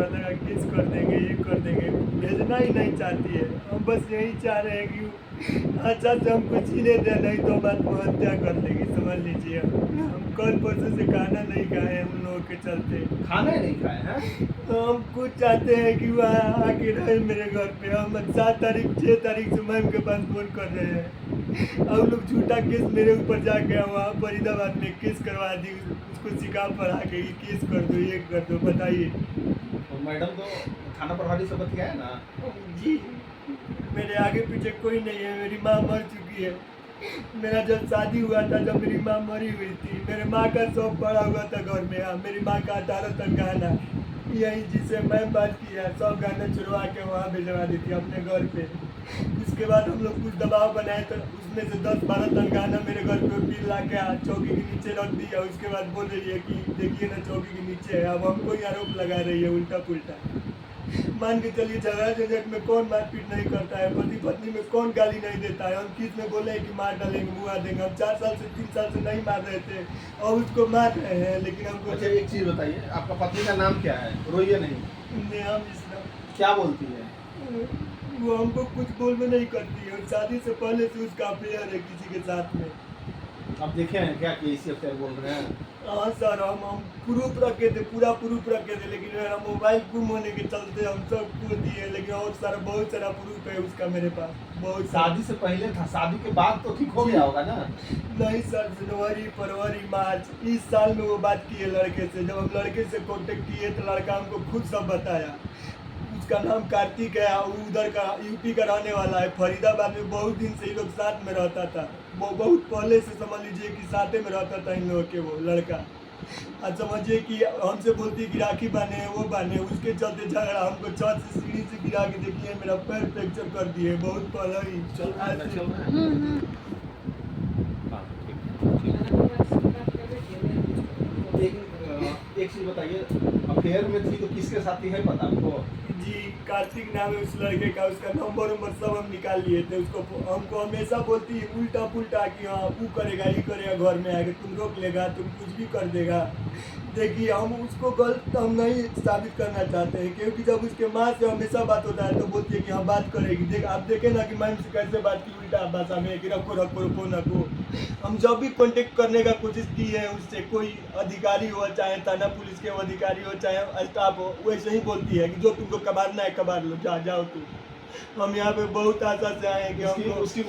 रहा था किस कर देंगे, ये कर देंगे, भेजना ही नहीं चाहती है। हम बस यही चाह रहे हैं कि अच्छा से हमको जीने दे, नहीं तो हम आत्महत्या कर लेंगे, समझ लीजिए। हम कल परसों से खाना नहीं खाए हैं उन लोगों के चलते। खाना ही नहीं खाए हैं? तो हम कुछ चाहते हैं कि वह आके रहे मेरे घर पे। हम 7 तारीख 6 तारीख से मैम के पास फोन कर रहे हैं। हम लोग झूठा केस मेरे ऊपर जाके वहाँ फरीदाबाद में केस करवा दी, उसको शिकायत पढ़ा के केस कर दो, ये कर दो। बताइए। तो मैडम तो थाना प्रभारी से बतियाए ना? जी, मेरे आगे पीछे कोई नहीं है। मेरी माँ मर चुकी है। मेरा जब शादी हुआ था जब मेरी माँ मरी हुई थी। मेरे माँ का शौक पड़ा हुआ था घर में। मेरी माँ का 18 तक गहना यही जिससे मैं बात किया, सब गहने चुरवा के वहाँ भिजवा दी थी अपने घर पे। उसके बाद हम लोग कुछ दबाव बनाए तो उसमें से 10-12 टन गहना मेरे घर पे बिल ला के चौकी के नीचे रख दिया। उसके बाद बोल रही है कि देखिए ना चौकी के नीचे है। अब हमको ही आरोप लगा रही है उल्टा पुल्टा। मान के चलिए झगड़ा झंझट में कौन मारपीट नहीं करता है, पति पत्नी में कौन गाली नहीं देता है। हम किस में बोले कि मार डालेंगे, मुआ देंगे। हम 4 साल से 3 साल से नहीं मार रहे थे और उसको मार रहे हैं, लेकिन हमको अच्छा एक चीज बताइए, आपका पत्नी का नाम क्या है? रोइए नहीं। नाम इस्लाम। क्या बोलती है? वो हमको कुछ बोल में नहीं करती है और शादी से पहले से उसका अफेयर है किसी के साथ में। आप देखे हैं क्या कि इसी अफेयर बोल रहे हैं? हाँ सर, हम प्रूफ रखे थे, पूरा प्रूफ रखे थे, लेकिन मेरा मोबाइल गुम होने के चलते हम सब खो दिए। लेकिन और सारा बहुत सारा प्रूफ है उसका मेरे पास, बहुत सारा। शादी से पहले था, शादी के बाद तो ठीक हो गया होगा ना? नहीं सर, जनवरी फरवरी मार्च इस साल में वो बात की है लड़के से। जब हम लड़के से कांटेक्ट किए तो लड़का हमको खुद सब बताया। उसका नाम कार्तिक है, वो उधर का यूपी का रहने वाला है। फरीदाबाद में बहुत दिन से ये लोग साथ में रहता था। वो बहुत पहले से समझ लीजिए कि साथ में रहता था इन लोगों के वो लड़का। आज समझिए कि हमसे बोलती कि राखी बांधे वो बांधे, उसके चलते झगड़ा। हमको छत से सीढ़ी से गिरा के देखिए मेरा पैर फ्रैक्चर कर दिए बहुत पहले ही। चल रहा है। हाँ, एक चीज बताइए, अफेयर में थी तो किसके साथ थी है पता आपको? जी, कार्तिक नाम है उस लड़के का। उसका नंबर सब हम निकाल लिए थे। उसको हमको हमेशा बोलती है उल्टा पुल्टा कि हाँ वो करेगा, ये करेगा, घर में आके तुम रोक लेगा, तुम कुछ भी कर देगा। देखिए हम उसको गलत हम नहीं साबित करना चाहते हैं, क्योंकि जब उसके माँ से हमेशा बात होता है तो बोलती है कि हाँ बात करेगी। देख आप देखें ना कि मैम से कैसे बात की उल्टा भाषा में कि रखो रखो रखो नको। हम जब भी कांटेक्ट करने का कोशिश की है उससे, कोई अधिकारी हो, चाहे थाना पुलिस के अधिकारी हो, चाहे स्टाफ हो, वैसे ही बोलती है कि जो तुमको कबाड़ना है कबाड़ लो, जाओ तुम। हम यहाँ पे बहुत आशा से आए हैं कि हमको उसकी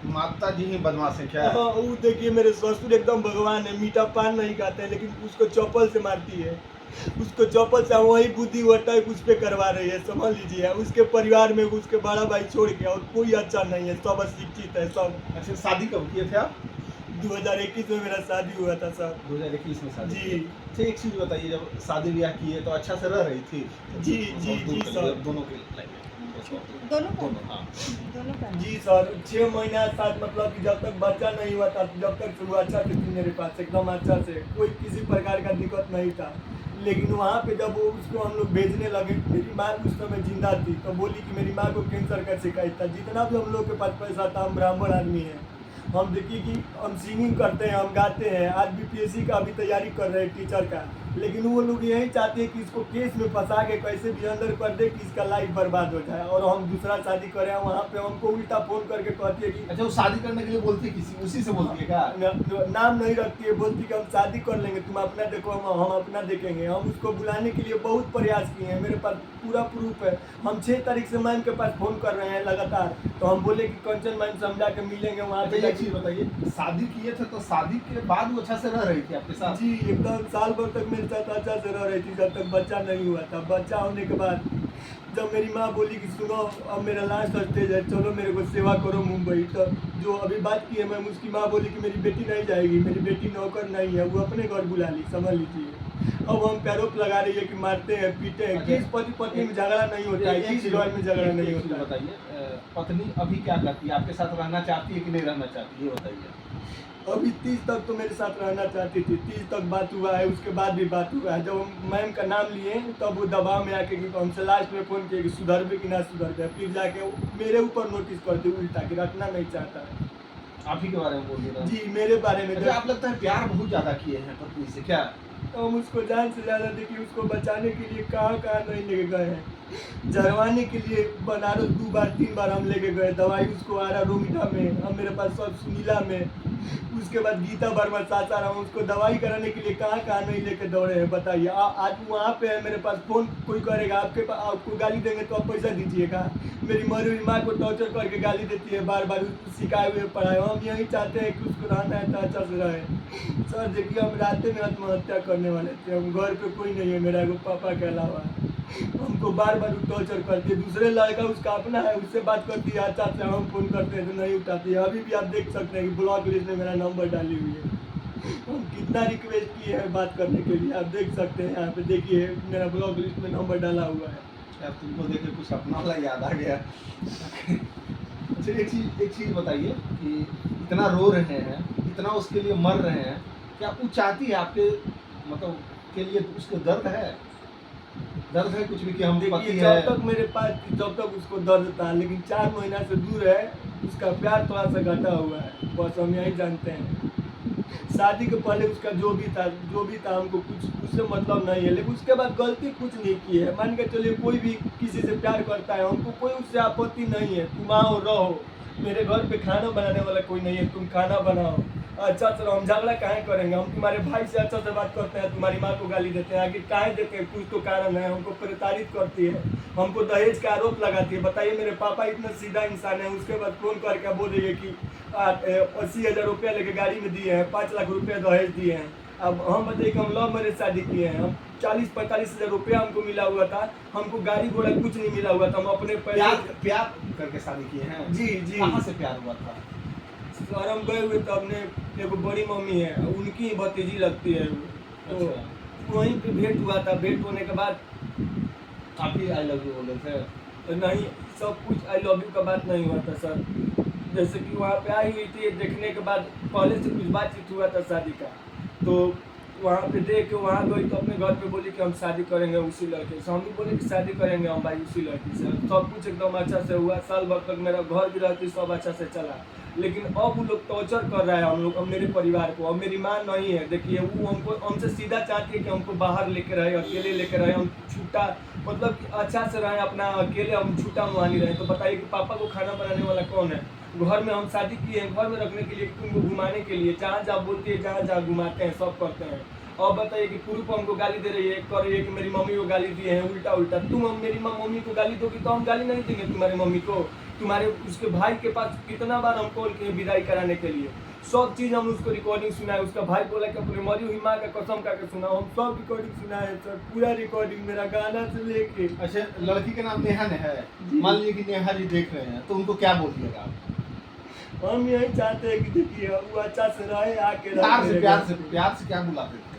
माता जी ही बदमाश है क्या? हाँ, वो देखिए मेरे ससुर एकदम भगवान है, मीठा पान नहीं खाते हैं, लेकिन उसको चप्पल से मारती है। उसको चप्पल से वही बुद्धि अटैक उस पर करवा रही है, समझ लीजिए। उसके परिवार में उसके बड़ा भाई छोड़ के और कोई अच्छा नहीं है, सब अशिक्षित है सब। अच्छा शादी कब किए थे आप? 2021 में मेरा शादी हुआ था सर। 2021 में शादी? जी। अच्छा एक चीज बताइए, जब शादी ब्याह किए तो अच्छा से रह रही थी? जी जी जी सर। दोनों के दोनों हाँ जी सर, 6 महीना साथ, मतलब कि जब तक बच्चा नहीं हुआ था जब तक वो अच्छा से थी मेरे पास, एकदम अच्छा से, कोई किसी प्रकार का दिक्कत नहीं था। लेकिन वहाँ पे जब वो उसको हम लोग भेजने लगे, मेरी माँ उस समय जिंदा थी, तो बोली कि मेरी माँ को कैंसर का शिकायत था। जितना भी हम लोग के पास पैसा था, हम ब्राह्मण आदमी हैं, हम देखिए कि हम सिंगिंग करते हैं, हम गाते हैं। आज बीपीएससी का अभी तैयारी कर रहे हैं टीचर का, लेकिन वो लोग यही चाहते हैं कि इसको केस में फंसा के कैसे भी अंदर कर दे कि इसका लाइफ बर्बाद हो जाए और हम दूसरा शादी करें। वहाँ पे हमको उल्टा फोन करके कहती है कि अच्छा वो शादी करने के लिए बोलती है किसी उसी से बोलती है क्या? नाम नहीं रखती है, बोलती कि हम शादी कर लेंगे, तुम अपना देखो हम अपना देखेंगे। हम उसको बुलाने के लिए बहुत प्रयास किए हैं, मेरे पास पूरा प्रूफ है। हम 6 तारीख से मैम के पास फोन कर रहे हैं लगातार, तो हम बोले कि कंचन मैम से हम जाके मिलेंगे वहाँ पे। एक चीज बताइए, शादी किए थे तो शादी के बाद वो अच्छा से रह रही थी आपके साथ? जी एकदम साल भर तक मेरे साथ अच्छा से रह रही थी, जब तक बच्चा नहीं हुआ था। बच्चा होने के बाद जब मेरी माँ बोली कि सुनो अब मेरा लास्ट स्टेज है, चलो मेरे को सेवा करो मुंबई, तब जो अभी बात की है मैम, उसकी माँ बोली कि मेरी बेटी नहीं जाएगी, मेरी बेटी नौकर नहीं है, वो अपने घर बुला ली, समझ लीजिए। अब हम पे आरोप लगा रही है कि मारते हैं पीटे हैं। किस पति पत्नी में झगड़ा नहीं होता है, किस रिवाज में झगड़ा नहीं होता है। बताइए पत्नी अभी क्या करती है, आपके साथ रहना चाहती है कि नहीं रहना चाहती है, ये बताइए। अभी 30 तक तो मेरे साथ रहना चाहती थी, 30 तक बात हुआ है, उसके बाद भी बात हुआ है। जब हम मैम का नाम लिए तब वो दबाव में आके कि हमसे लास्ट में फ़ोन किए कि सुधर भी कि ना सुधर गए, फिर जाके मेरे ऊपर नोटिस कर दी उल्टा कि रखना नहीं चाहता है। आप ही के बारे में बोलिए ना। जी मेरे बारे में। अच्छा आप लगता है प्यार बहुत ज्यादा किए हैं पत्नी से क्या? तो हम उसको जान से ज़्यादा देखिए उसको बचाने के लिए कहाँ कहाँ नहीं लेके गए हैं। झड़वाने के लिए बनारस 2 बार 3 बार हम लेके गए, दवाई उसको आरा रोमिटा में, अब मेरे पास सब सुनीला में, उसके बाद गीता वर्मा सासाराम, उसको दवाई कराने के लिए कहाँ कहाँ नहीं लेके दौड़े हैं बताइए। आज वहाँ पे है मेरे पास, फोन कोई करेगा आपके पास, आपको गाली देंगे तो आप पैसा दीजिएगा। मेरी मरी हुई माँ को टॉर्चर करके गाली देती है बार बार, सिखाए हुए पढ़ाए। हम यही चाहते हैं कि उसको रहना है तो अच्छा से रहे। सर देखिए हम रात में आत्महत्या करने वाले थे, हम घर पे कोई नहीं है मेरा एगो पापा के अलावा। हमको बार बार टॉर्चर करती है, दूसरे लड़का उसका अपना है उससे बात करती है, अच्छा से हम फोन करते हैं तो नहीं उठाती है। अभी भी आप देख सकते हैं कि ब्लॉक लिस्ट में मेरा नंबर डाली हुई है। हम कितना रिक्वेस्ट किए हैं बात करने के लिए, आप देख सकते हैं यहाँ पे देखिए मेरा ब्लॉक लिस्ट में नंबर डाला हुआ है। यार तुमको देख के कुछ अपना वाला याद आ गया। अच्छा एक चीज़ बताइए कि इतना रो रहे हैं, इतना उसके लिए मर रहे हैं, क्या वो चाहती है आपके मतलब के लिए उसको दर्द है कुछ भी कि हम पति देखिए है? जब तक मेरे पास, जब तक उसको दर्द था, लेकिन 4 महीना से दूर है, उसका प्यार थोड़ा सा घटा हुआ है, बस हम यही जानते हैं। शादी के पहले उसका जो भी था हमको कुछ उससे मतलब नहीं है, लेकिन उसके बाद गलती कुछ नहीं की है। मान के चलिए कोई भी किसी से प्यार करता है, हमको कोई उससे आपत्ति नहीं है, तुम आओ रहो, मेरे घर पे खाना बनाने वाला कोई नहीं है, तुम खाना बनाओ, अच्छा चलो, हम झगड़ा काहे करेंगे, हम तुम्हारे भाई से अच्छा से बात करते हैं, तुम्हारी माँ को गाली देते हैं, आगे काहे देते हैं, कुछ तो कारण है, हमको प्रताड़ित करती है, हमको दहेज का आरोप लगाती है। बताइए मेरे पापा इतना सीधा इंसान है, उसके बाद फोन करके बोल रही है कि 80,000 रुपया लेके गाड़ी में दिए हैं, 5 लाख रुपया दहेज दिए हैं। अब हम बताइए कि हम लव मैरिज शादी किए हैं, हम 40-45 हज़ार रुपया हमको मिला हुआ था, हमको गाड़ी घोड़ा कुछ नहीं मिला हुआ था, हम अपने प्यार करके शादी किए हैं? जी जी। कहाँ से प्यार हुआ था? सर हम गए हुए तो अपने एगो बड़ी मम्मी है, उनकी ही भतीजी लगती है, तो वहीं पे भेंट हुआ था। भेंट होने के बाद आप ही आई लव यू बोले थे? तो नहीं, सब कुछ आई लव यू का बात नहीं हुआ था सर। जैसे कि वहाँ पे आई हुई थी, देखने के बाद पहले से कुछ बातचीत हुआ था शादी का, तो वहाँ पे देख के वहाँ गई तो अपने घर पे बोली कि हम शादी करेंगे उसी लड़के से। हम भी बोले कि शादी करेंगे हम भाई उसी लड़की से। सब कुछ एकदम अच्छा से हुआ, साल भर तक मेरा घर भी रहती, सब अच्छा से चला। लेकिन अब वो लोग टॉर्चर कर रहा है हम लोग, अब मेरे परिवार को। अब मेरी माँ नहीं है, देखिए वो हमको, हमसे सीधा चाहती है कि हमको बाहर लेके रहे, अकेले लेके रहे, हम छूटा मतलब कि अच्छा से रहे, अपना अकेले हम छूटा मुहानी रहे। तो बताइए कि पापा को खाना बनाने वाला कौन है? घर में हम शादी किए हैं, घर में रखने के लिए, तुमको घुमाने के लिए, जहाँ जहाँ बोलती है जहाँ जहाँ घुमाते हैं, सब करते हैं। और बताइए कि पुरुष हमको गाली दे रही है, कर रही है कि मेरी मम्मी को गाली दिए हैं, उल्टा उल्टा। तुम हम मेरी मम्मी को गाली दोगी तो हम गाली नहीं देंगे तुम्हारी मम्मी को? तुम्हारे उसके भाई के पास कितना बार हम कॉल किए विदाई कराने के लिए, सब चीज़ हम उसको रिकॉर्डिंग सुनाए। उसका भाई बोला कि अपनी मरी हुई माँ का कसम खा के सुनाओ, हम सब रिकॉर्डिंग सुनाए सर, पूरा रिकॉर्डिंग मेरा गाना से लेके। अच्छा लड़की का नाम नेहा है, मान लीजिए कि नेहा जी देख रहे हैं तो उनको क्या बोलिएगा आप? हम यही चाहते हैं कि देखिए वो अच्छा से रहे, आके प्यार से क्या बुलाते थे?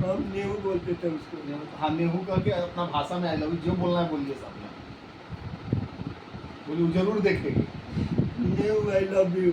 हम नेहू बोलते थे उसको। हाँ नेहू करके अपना भाषा में आई लव यू जो बोलना है बोलिए साहब, बोलिए वो जरूर देखेगी। Nehu I love you.